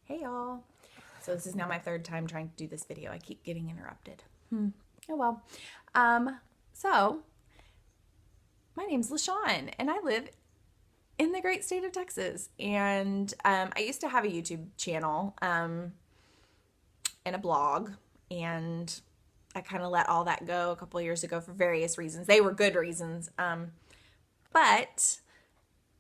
Hey y'all. So this is now my third time trying to do this video. I keep getting interrupted. Oh well. So my name's LaShawn and I live in the great state of Texas. And I used to have a YouTube channel and a blog, and I kind of let all that go a couple of years ago for various reasons. They were good reasons. But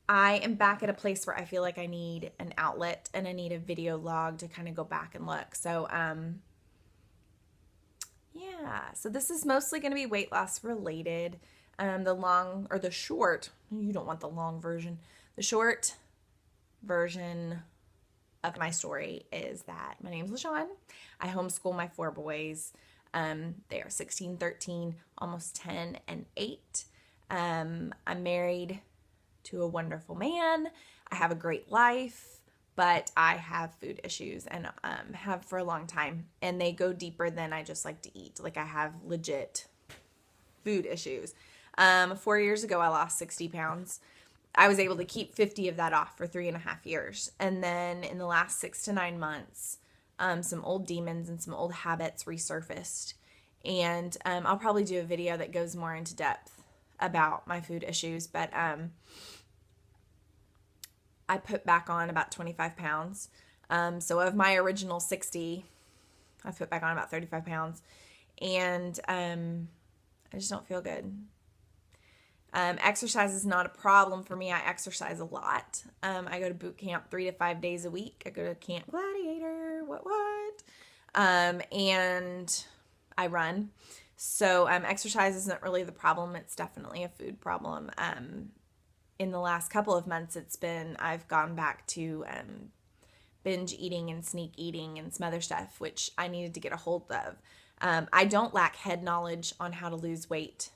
I am back at a place where I feel like I need an outlet and I need a video log to kind of go back and look. So, yeah. So this is mostly going to be weight loss related. The long or the short, you don't want the long version. The short version of my story is that my name's LaShawn. I homeschool my four boys. They are 16, 13, almost 10, and 8. I'm married to a wonderful man. I have a great life, but I have food issues and have for a long time. And they go deeper than I just like to eat. Like I have legit food issues. 4 years ago, I lost 60 pounds. I was able to keep 50 of that off for 3.5 years. And then in the last 6 to 9 months, some old demons and some old habits resurfaced. And I'll probably do a video that goes more into depth about my food issues, but I put back on about 25 pounds. So of my original 60, I put back on about 35 pounds. And I just don't feel good. Exercise is not a problem for me. I exercise a lot. I go to boot camp 3 to 5 days a week. I go to Camp Gladiator. What? And I run. So exercise isn't really the problem. It's definitely a food problem. In the last couple of months, I've gone back to binge eating and sneak eating and some other stuff, which I needed to get a hold of. I don't lack head knowledge on how to lose weight.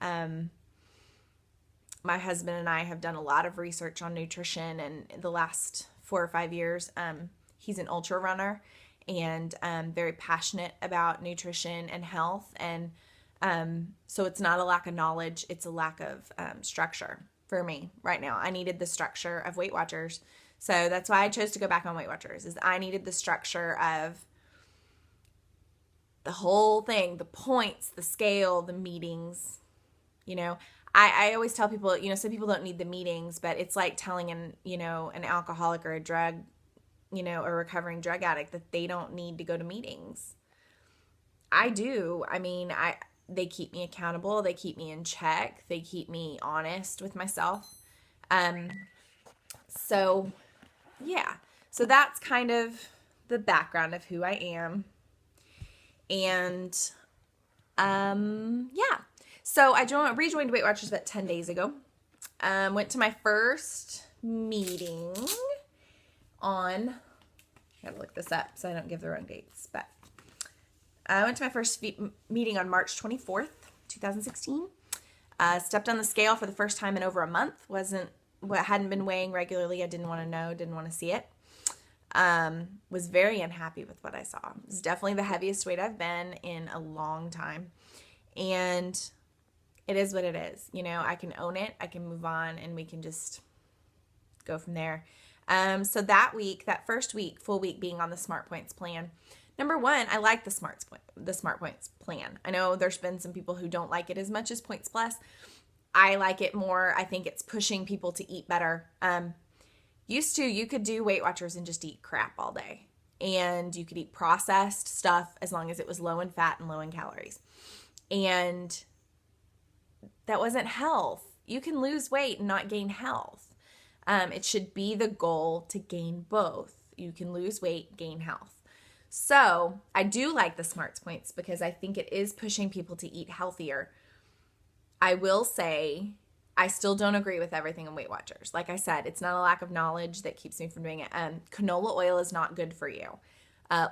My husband and I have done a lot of research on nutrition, and in the last 4 or 5 years, he's an ultra runner and very passionate about nutrition and health. And so it's not a lack of knowledge, it's a lack of structure for me right now. I needed the structure of Weight Watchers. So that's why I chose to go back on Weight Watchers, is I needed the structure of the whole thing, the points, the scale, the meetings. I always tell people, some people don't need the meetings, but it's like telling an alcoholic or a recovering drug addict that they don't need to go to meetings. I do. They keep me accountable. They keep me in check. They keep me honest with myself. So yeah. So that's kind of the background of who I am. And, yeah. So I rejoined Weight Watchers about 10 days ago. Went to my first meeting I gotta look this up so I don't give the wrong dates, but I went to my first meeting on March 24th, 2016. Stepped on the scale for the first time in over a month. Hadn't been weighing regularly. I didn't want to know, didn't want to see it. Was very unhappy with what I saw. It was definitely the heaviest weight I've been in a long time. And it is what it is. I can own it. I can move on, and we can just go from there. So that first week, full week being on the Smart Points plan. Number one, I like the Smart Points plan. I know there's been some people who don't like it as much as Points Plus. I like it more. I think it's pushing people to eat better. You could do Weight Watchers and just eat crap all day. And you could eat processed stuff as long as it was low in fat and low in calories. And that wasn't health. You can lose weight and not gain health. It should be the goal to gain both. You can lose weight, gain health. So I do like the Smart Points because I think it is pushing people to eat healthier. I will say I still don't agree with everything in Weight Watchers. Like I said, it's not a lack of knowledge that keeps me from doing it. Canola oil is not good for you.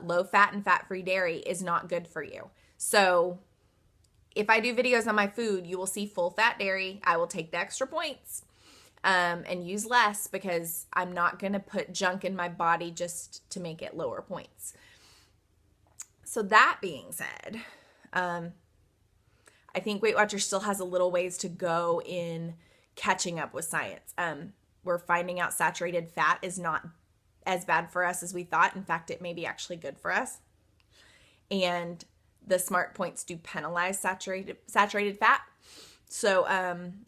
Low fat and fat-free dairy is not good for you. So if I do videos on my food, you will see full fat dairy. I will take the extra points and use less because I'm not going to put junk in my body just to make it lower points. So that being said, I think Weight Watchers still has a little ways to go in catching up with science. We're finding out saturated fat is not as bad for us as we thought. In fact, it may be actually good for us. And the Smart Points do penalize saturated fat. So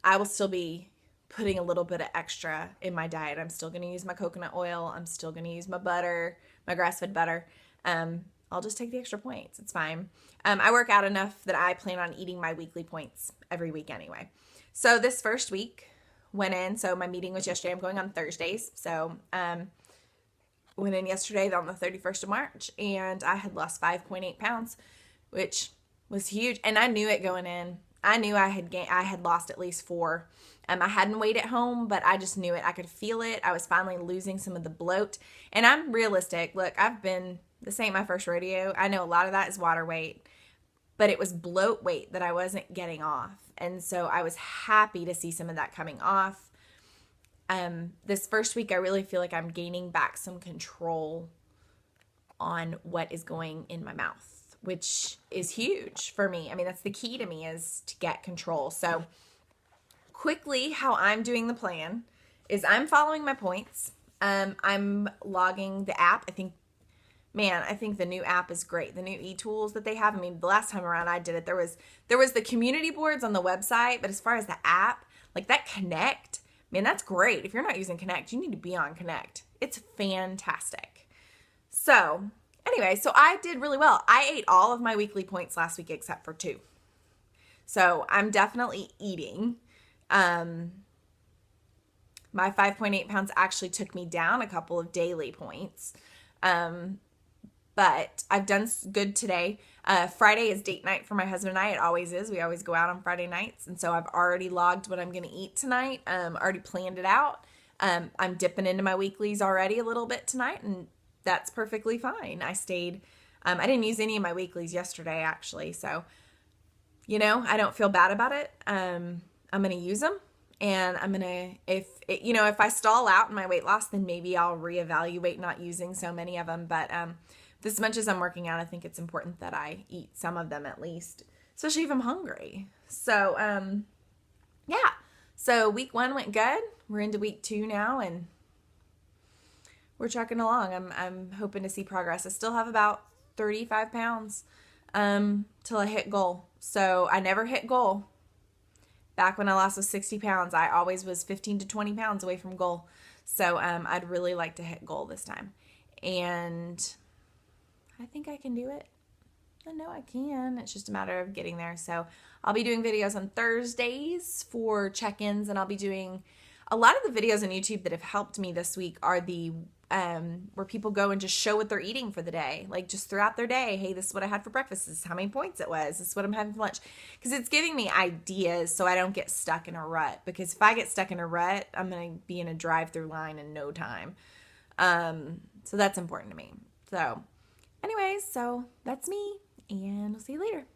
I will still be putting a little bit of extra in my diet. I'm still going to use my coconut oil. I'm still going to use my butter, my grass-fed butter. I'll just take the extra points. It's fine. I work out enough that I plan on eating my weekly points every week anyway. So this first week went in. So my meeting was yesterday. I'm going on Thursdays. So went in yesterday on the 31st of March, and I had lost 5.8 pounds, which was huge. And I knew it going in. I knew I had lost at least 4. I hadn't weighed at home, but I just knew it. I could feel it. I was finally losing some of the bloat. And I'm realistic. Look, this ain't my first rodeo. I know a lot of that is water weight, but it was bloat weight that I wasn't getting off. And so I was happy to see some of that coming off. This first week, I really feel like I'm gaining back some control on what is going in my mouth, which is huge for me. I mean, that's the key to me, is to get control. So quickly, how I'm doing the plan is I'm following my points. I'm logging the app. I think the new app is great. The new e-tools that they have. I mean, the last time around I did it, there was the community boards on the website, but as far as the app, like that Connect, man, that's great. If you're not using Connect, you need to be on Connect. It's fantastic. So anyway, so I did really well. I ate all of my weekly points last week except for 2. So I'm definitely eating. My 5.8 pounds actually took me down a couple of daily points. But I've done good today. Friday is date night for my husband and I. It always is. We always go out on Friday nights. And so I've already logged what I'm going to eat tonight. Already planned it out. I'm dipping into my weeklies already a little bit tonight, and that's perfectly fine. I didn't use any of my weeklies yesterday, actually. So, I don't feel bad about it. I'm going to use them. And I'm going to, if I stall out in my weight loss, then maybe I'll reevaluate not using so many of them. But as much as I'm working out, I think it's important that I eat some of them at least, especially if I'm hungry. So, yeah. So week 1 went good. We're into week 2 now, and we're trucking along. I'm hoping to see progress. I still have about 35 pounds till I hit goal. So I never hit goal. Back when I lost was 60 pounds, I always was 15 to 20 pounds away from goal. So I'd really like to hit goal this time. And I think I can do it. I know I can. It's just a matter of getting there. So I'll be doing videos on Thursdays for check-ins, and I'll be doing a lot of the videos on YouTube that have helped me this week are the where people go and just show what they're eating for the day, like just throughout their day. Hey, this is what I had for breakfast. This is how many points it was. This is what I'm having for lunch. Because it's giving me ideas so I don't get stuck in a rut. Because if I get stuck in a rut, I'm going to be in a drive-through line in no time. So that's important to me. So anyways, so that's me, and I'll see you later.